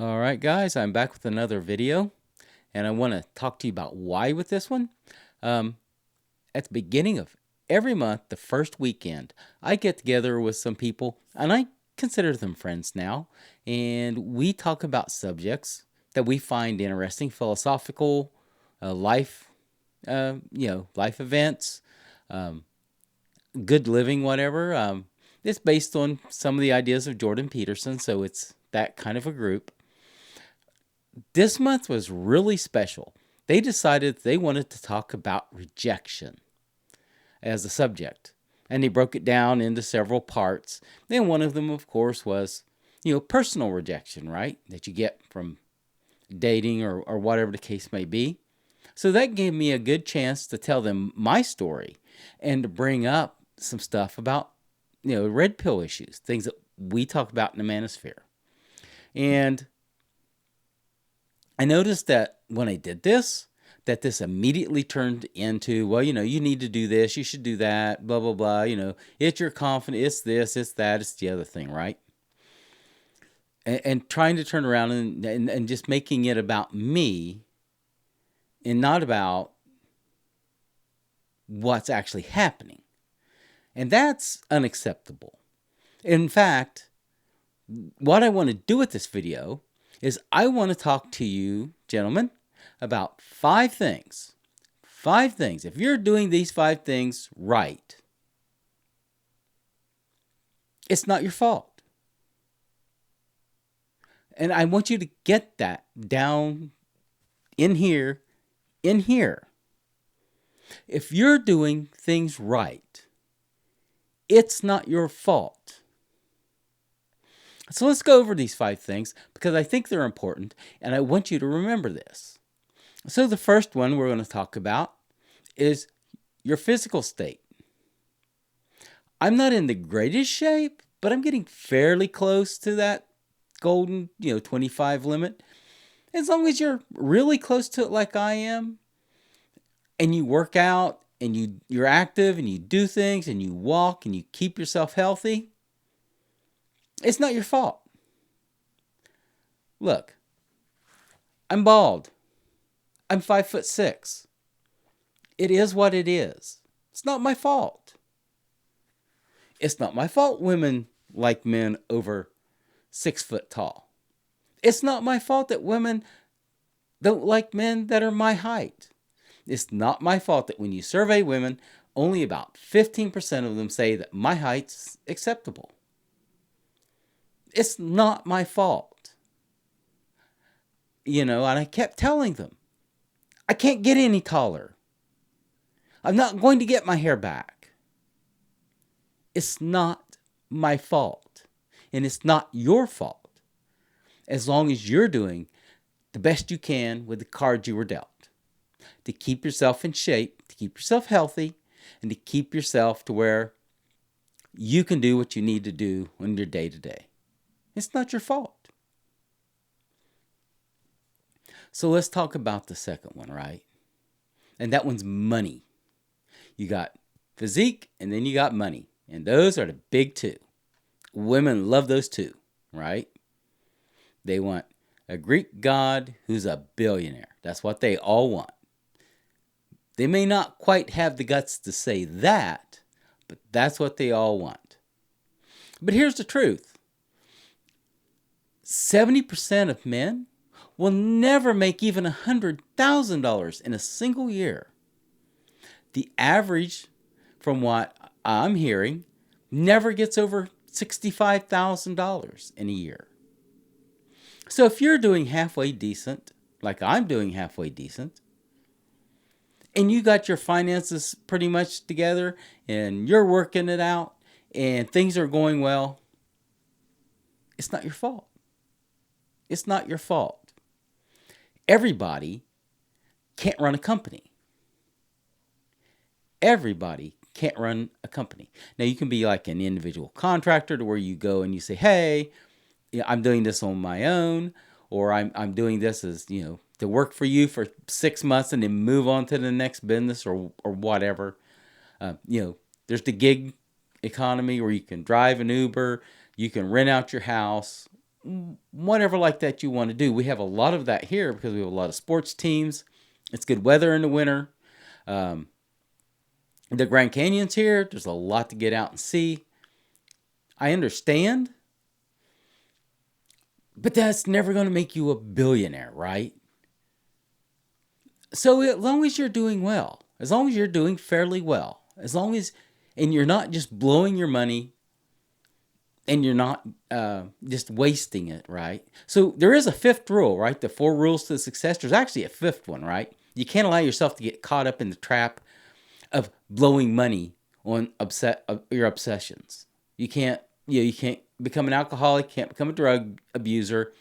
All right, guys, I'm back with another video, and I want to talk to you about why with this one. Um, at the beginning of every month, the first weekend, I get together with some people, and I consider them friends now, and we talk about subjects that we find interesting, philosophical, life, life events, um, good living, whatever. It's based on some of the ideas of Jordan Peterson, so it's that kind of a group. This month was really special. They decided they wanted to talk about rejection as a subject, and they broke it down into several parts. And one of them, of course, was personal rejection, right? That you get from dating or whatever the case may be. So that gave me a good chance to tell them my story and to bring up some stuff about red pill issues, things that we talk about in the manosphere. And I noticed that when I did this, that this immediately turned into, well, you need to do this, you should do that, blah, blah, blah. It's your confidence, it's this, it's that, it's the other thing, right? And trying to turn around and just making it about me and not about what's actually happening. And that's unacceptable. In fact, what I want to do with this video is I want to talk to you, gentlemen, about 5 things. 5 things. If you're doing these 5 things right, it's not your fault. And I want you to get that down in here, in here. If you're doing things right, it's not your fault. So let's go over these 5 things because I think they're important and I want you to remember this. So the first one we're going to talk about is your physical state. I'm not in the greatest shape, but I'm getting fairly close to that golden, 25 limit. As long as you're really close to it like I am, and you work out and you're active and you do things and you walk and you keep yourself healthy, it's not your fault. Look, I'm bald. I'm 5'6". It is what it is. It's not my fault. It's not my fault women like men over 6 foot tall. It's not my fault that women don't like men that are my height. It's not my fault that when you survey women, only about 15% of them say that my height's acceptable. It's not my fault. And I kept telling them, I can't get any taller. I'm not going to get my hair back. It's not my fault. And it's not your fault. As long as you're doing the best you can with the cards you were dealt. To keep yourself in shape, to keep yourself healthy, and to keep yourself to where you can do what you need to do on your day to day. It's not your fault. So let's talk about the second one, right? And that one's money. You got physique and then you got money. And those are the big two. Women love those two, right? They want a Greek god who's a billionaire. That's what they all want. They may not quite have the guts to say that, but that's what they all want. But here's the truth. 70% of men will never make even $100,000 in a single year. The average, from what I'm hearing, never gets over $65,000 in a year. So if you're doing halfway decent, like I'm doing halfway decent, and you got your finances pretty much together and you're working it out and things are going well, it's not your fault. It's not your fault. Everybody can't run a company. Everybody can't run a company. Now, you can be like an individual contractor to where you go and you say, hey, I'm doing this on my own, or I'm doing this as, to work for you for 6 months and then move on to the next business or whatever. There's the gig economy where you can drive an Uber, you can rent out your house, whatever like that you want to do. We have a lot of that here because we have a lot of sports teams. It's good weather in the winter. Um, the Grand Canyon's here. There's a lot to get out and see. I understand, but that's never going to make you a billionaire, right? So as long as you're doing well, as long as you're doing fairly well, as long as, and you're not just blowing your money and you're not just wasting it, right? So there is a fifth rule, right? The 4 rules to success. There's actually a fifth one, right? You can't allow yourself to get caught up in the trap of blowing money on your obsessions. You can't, you can't become an alcoholic, can't become a drug abuser,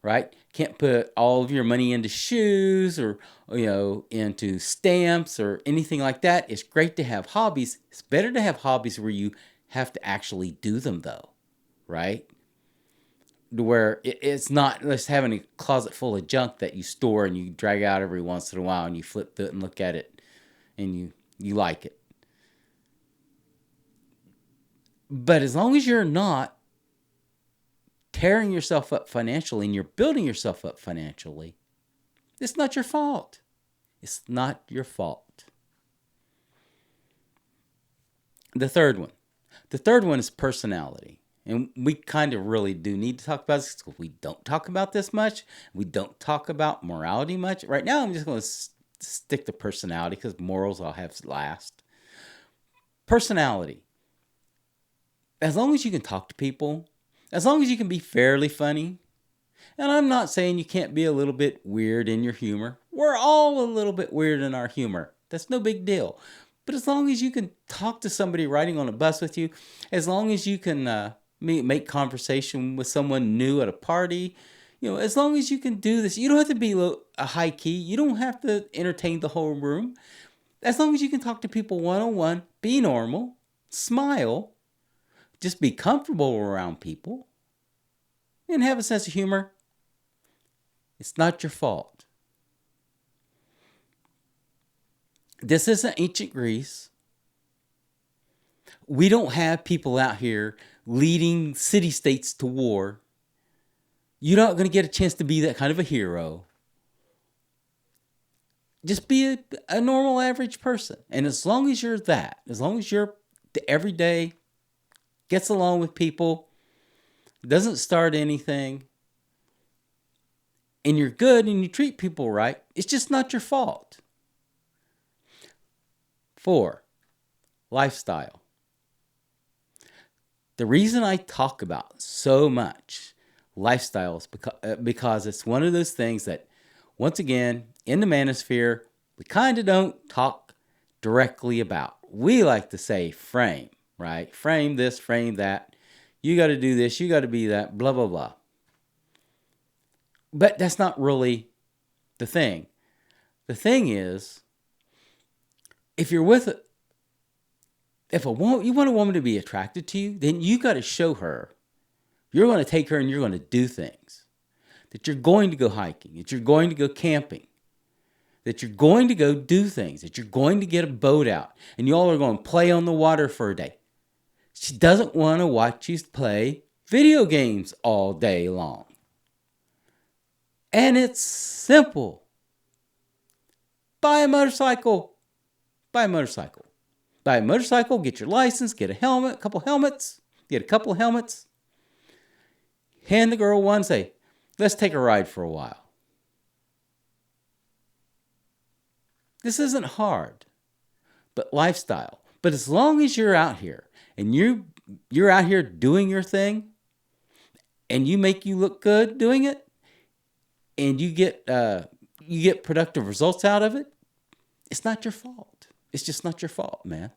right? Can't put all of your money into shoes or into stamps or anything like that. It's great to have hobbies. It's better to have hobbies where you have to actually do them, though, right? To where it's not just having a closet full of junk that you store and you drag out every once in a while and you flip through it and look at it and you like it. But as long as you're not tearing yourself up financially and you're building yourself up financially, it's not your fault. It's not your fault. The third one is personality. And we kind of really do need to talk about this because we don't talk about this much. We don't talk about morality much. Right now, I'm just going to stick to personality because morals I'll have last. Personality. As long as you can talk to people, as long as you can be fairly funny, and I'm not saying you can't be a little bit weird in your humor. We're all a little bit weird in our humor. That's no big deal. But as long as you can talk to somebody riding on a bus with you, as long as you can make conversation with someone new at a party, as long as you can do this, you don't have to be a high key. You don't have to entertain the whole room. As long as you can talk to people one-on-one, be normal, smile, just be comfortable around people, and have a sense of humor, it's not your fault. This isn't ancient Greece. We don't have people out here leading city-states to war. You're not going to get a chance to be that kind of a hero. Just be a normal, average person. And as long as you're that, as long as you're the everyday, gets along with people, doesn't start anything, and you're good and you treat people right, it's just not your fault. 4, lifestyle. The reason I talk about so much lifestyle is because it's one of those things that, once again, in the manosphere, we kind of don't talk directly about. We like to say frame, right? Frame this, frame that. You got to do this, you got to be that, blah, blah, blah. But that's not really the thing. The thing is, if you're with if a woman, you want a woman to be attracted to you, then you got to show her. You're going to take her and you're going to do things. That you're going to go hiking, that you're going to go camping, that you're going to go do things, that you're going to get a boat out, and y'all are going to play on the water for a day. She doesn't want to watch you play video games all day long. And it's simple. Buy a motorcycle. Buy a motorcycle. Buy a motorcycle, get your license, get a helmet, get a couple of helmets. Hand the girl one, say, let's take a ride for a while. This isn't hard, but lifestyle. But as long as you're out here and you're out here doing your thing and you look good doing it and you get productive results out of it, it's not your fault. It's just not your fault, man.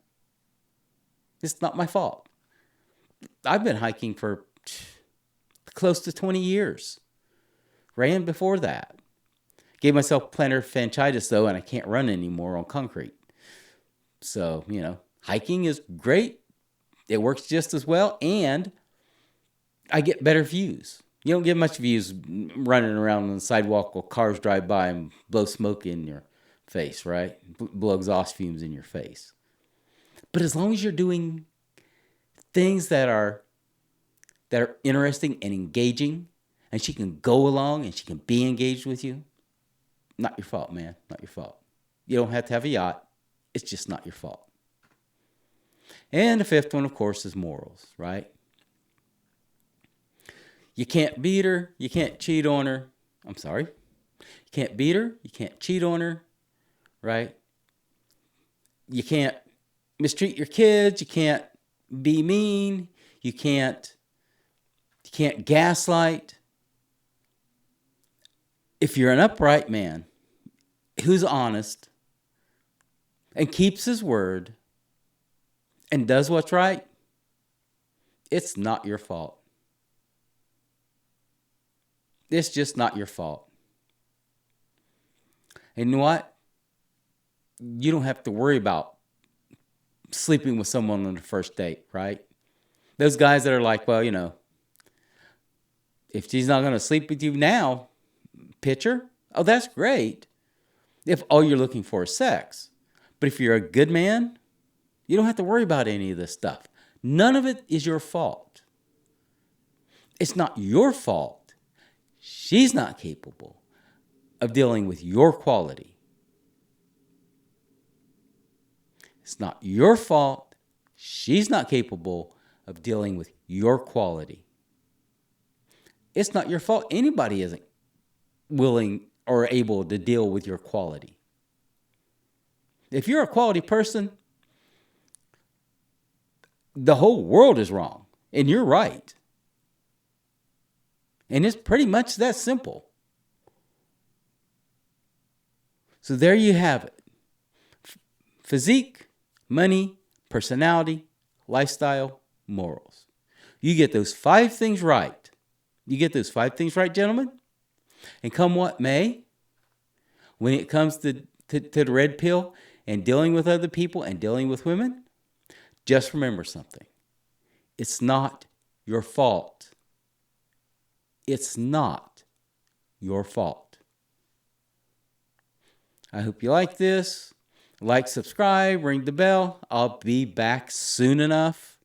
It's not my fault. I've been hiking for close to 20 years. Ran before that. Gave myself plantar fasciitis, though, and I can't run anymore on concrete. So, hiking is great. It works just as well, and I get better views. You don't get much views running around on the sidewalk while cars drive by and blow smoke in your face, right? Blow exhaust fumes in your face. But as long as you're doing things that are interesting and engaging, and she can go along and she can be engaged with you, not your fault, man. Not your fault. You don't have to have a yacht. It's just not your fault. And the fifth one, of course, is morals, right? You can't beat her. You can't cheat on her. I'm sorry. You can't beat her. You can't cheat on her, right? You can't mistreat your kids. You can't be mean. You can't gaslight. If you're an upright man who's honest and keeps his word and does what's right, it's not your fault. It's just not your fault. And you know what? You don't have to worry about sleeping with someone on the first date, right? Those guys that are like, well, if she's not going to sleep with you now, picture, oh, that's great. If all you're looking for is sex. But if you're a good man, you don't have to worry about any of this stuff. None of it is your fault. It's not your fault. She's not capable of dealing with your quality. It's not your fault. She's not capable of dealing with your quality. It's not your fault anybody isn't willing or able to deal with your quality. If you're a quality person, the whole world is wrong, and you're right. And it's pretty much that simple. So there you have it. Physique, money, personality, lifestyle, morals. You get those 5 things right. You get those 5 things right, gentlemen. And come what may, when it comes to the red pill and dealing with other people and dealing with women, just remember something. It's not your fault. It's not your fault. I hope you like this. Like, subscribe, ring the bell. I'll be back soon enough.